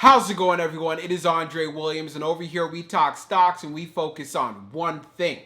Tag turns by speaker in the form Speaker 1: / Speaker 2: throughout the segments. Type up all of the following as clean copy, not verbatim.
Speaker 1: How's it going, everyone? It is Andre Williams, and over here we talk stocks and we focus on one thing.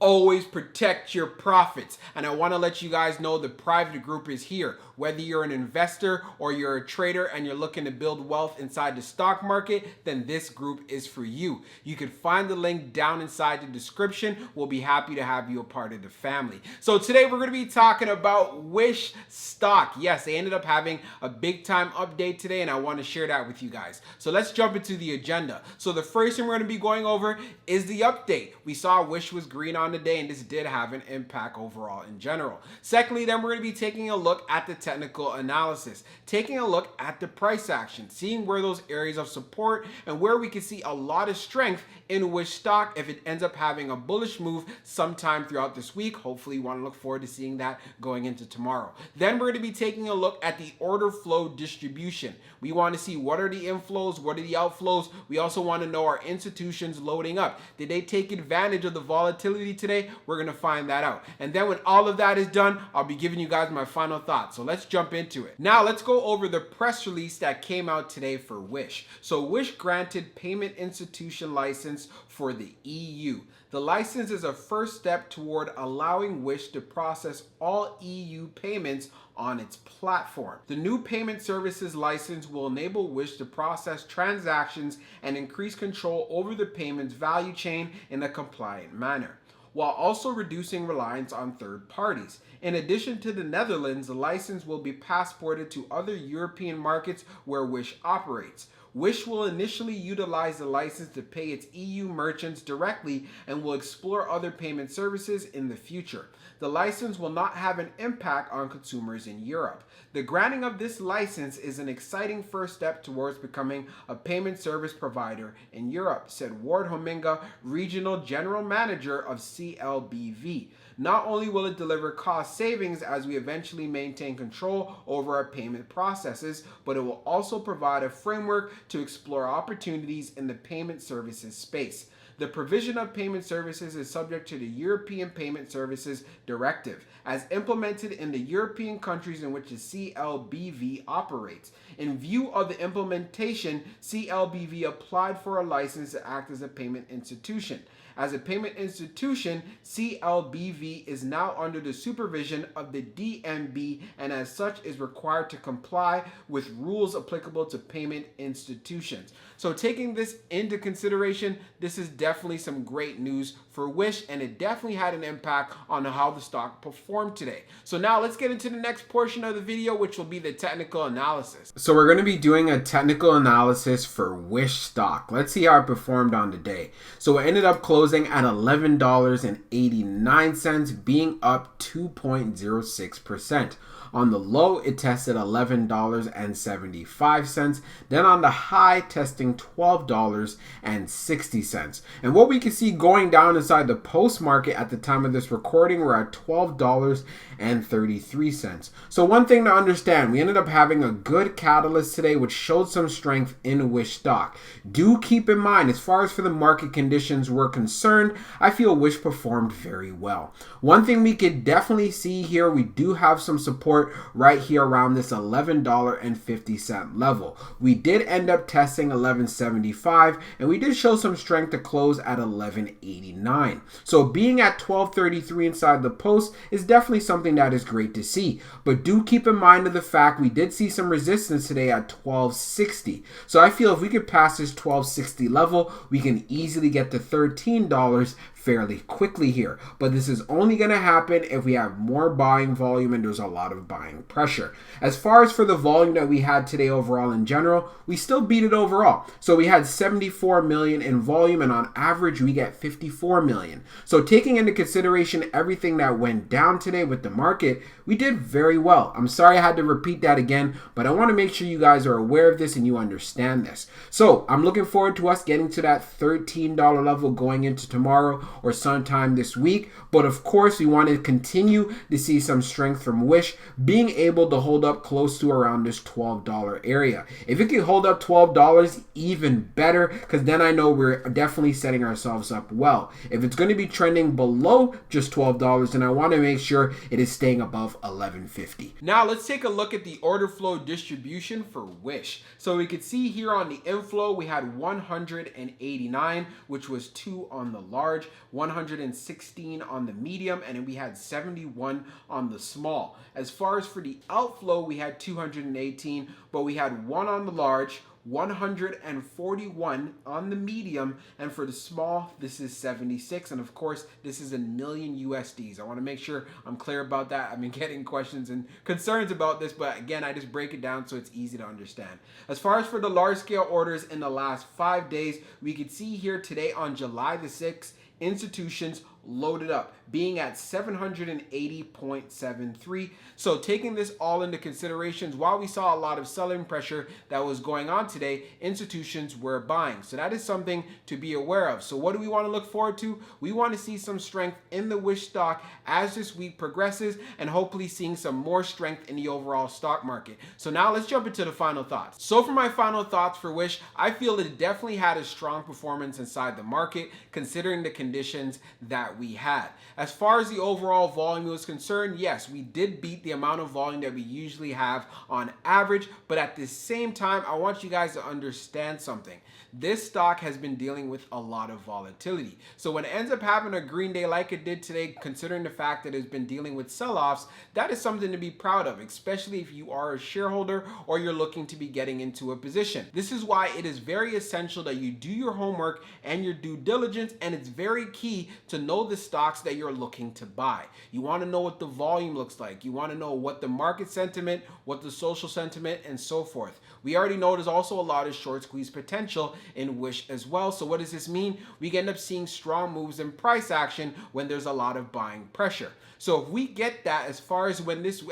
Speaker 1: Always protect your profits. And I want to let you guys know the private group is here. Whether you're an investor or you're a trader and you're looking to build wealth inside the stock market, then this group is for you. You can find the link down inside the description. We'll be happy to have you a part of the family. So today we're going to be talking about Wish stock. Yes, they ended up having a big time update today, and I want to share that with you guys. So let's jump into the agenda. So the first thing we're going to be going over is the update. We saw Wish was green on the day, and this did have an impact overall in general. Secondly, then we're going to be taking a look at the technical analysis, taking a look at the price action, seeing where those areas of support and where we can see a lot of strength in Wish stock if it ends up having a bullish move sometime throughout this week. Hopefully you want to look forward to seeing that going into tomorrow. Then we're going to be taking a look at the order flow distribution. We want to see what are the inflows, what are the outflows. We also want to know our institutions loading up. Did they take advantage of the volatility today? We're going to find that out. And then when all of that is done, I'll be giving you guys my final thoughts. So let's jump into it. Now let's go over the press release that came out today for Wish. So Wish granted payment institution license for the EU. The license is a first step toward allowing Wish to process all EU payments on its platform. The new payment services license will enable Wish to process transactions and increase control over the payments value chain in a compliant manner, while also reducing reliance on third parties. In addition to the Netherlands, the license will be passported to other European markets where Wish operates. Wish will initially utilize the license to pay its EU merchants directly and will explore other payment services in the future. The license will not have an impact on consumers in Europe. The granting of this license is an exciting first step towards becoming a payment service provider in Europe, said Ward Hominga, Regional General Manager of CLBV. Not only will it deliver cost savings as we eventually maintain control over our payment processes, but it will also provide a framework to explore opportunities in the payment services space. The provision of payment services is subject to the European Payment Services Directive, as implemented in the European countries in which the CLBV operates. In view of the implementation, CLBV applied for a license to act as a payment institution. As a payment institution, CLBV is now under the supervision of the DNB and as such is required to comply with rules applicable to payment institutions. So taking this into consideration, this is definitely some great news for Wish, and it definitely had an impact on how the stock performed today. So now let's get into the next portion of the video, which will be the technical analysis. So we're going to be doing a technical analysis for Wish stock. Let's see how it performed on the day. So it ended up closing at $11.89, being up 2.06%. On the low, it tested $11.75. Then on the high, testing $12.60. And what we can see going down inside the post market at the time of this recording, we're at $12.33. So one thing to understand, we ended up having a good catalyst today, which showed some strength in Wish stock. Do keep in mind, as far as for the market conditions were concerned, I feel Wish performed very well. One thing we could definitely see here, we do have some support right here around this $11.50 level. We did end up testing $11.75, and we did show some strength to close at $11.89. So being at $12.33 inside the post is definitely something that is great to see. But do keep in mind of the fact we did see some resistance today at $12.60. So I feel if we could pass this $12.60 level, we can easily get to $13 fairly quickly here. But this is only going to happen if we have more buying volume and there's a lot of buying pressure. As far as for the volume that we had today overall in general, we still beat it overall. So we had 74 million in volume, and on average we get 54 million. So taking into consideration everything that went down today with the market, we did very well. I'm sorry I had to repeat that again, but I want to make sure you guys are aware of this and you understand this. So I'm looking forward to us getting to that $13 level going into tomorrow. or sometime this week. But of course, we want to continue to see some strength from Wish being able to hold up close to around this $12 area. If it can hold up $12, even better, because then I know we're definitely setting ourselves up well. If it's going to be trending below just $12, then I want to make sure it is staying above $11.50. Now let's take a look at the order flow distribution for Wish. So we could see here on the inflow, we had 189, which was 2 on the large, 116 on the medium, and then we had 71 on the small. As far as for the outflow, we had 218, but we had 1 on the large, 141 on the medium, and for the small, this is 76. And of course, this is in million USDs. I want to make sure I'm clear about that. I've been getting questions and concerns about this, but again, I just break it down so it's easy to understand. As far as for the large scale orders in the last 5 days, we could see here today on July the 6th, institutions loaded up, being at 780.73. So taking this all into considerations, while we saw a lot of selling pressure that was going on today, institutions were buying. So that is something to be aware of. So what do we want to look forward to? We want to see some strength in the Wish stock as this week progresses, and hopefully seeing some more strength in the overall stock market. So now let's jump into the final thoughts. So for my final thoughts for Wish, I feel that it definitely had a strong performance inside the market, considering the conditions that we had. As far as the overall volume was concerned, yes, we did beat the amount of volume that we usually have on average, but at the same time, I want you guys to understand something. This stock has been dealing with a lot of volatility. So when it ends up having a green day like it did today, considering the fact that it's been dealing with sell-offs, that is something to be proud of, especially if you are a shareholder or you're looking to be getting into a position. This is why it is very essential that you do your homework and your due diligence, and it's very key to know the stocks that you're looking to buy. You want to know what the volume looks like. You want to know what the market sentiment, what the social sentiment, and so forth. We already know there's also a lot of short squeeze potential in Wish as well. So what does this mean? We end up seeing strong moves in price action when there's a lot of buying pressure. So if we get that, as far as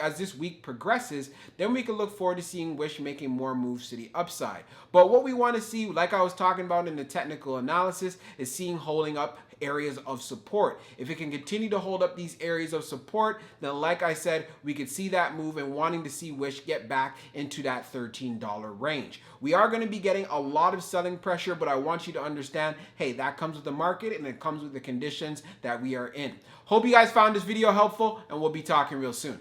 Speaker 1: as this week progresses, then we can look forward to seeing Wish making more moves to the upside. But what we want to see, like I was talking about in the technical analysis, is seeing holding up areas of support. If it can continue to hold up these areas of support, then like I said, we could see that move and wanting to see Wish get back into that $13 range. We are going to be getting a lot of selling pressure, but I want you to understand, hey, that comes with the market and it comes with the conditions that we are in. Hope you guys found this video helpful, and we'll be talking real soon.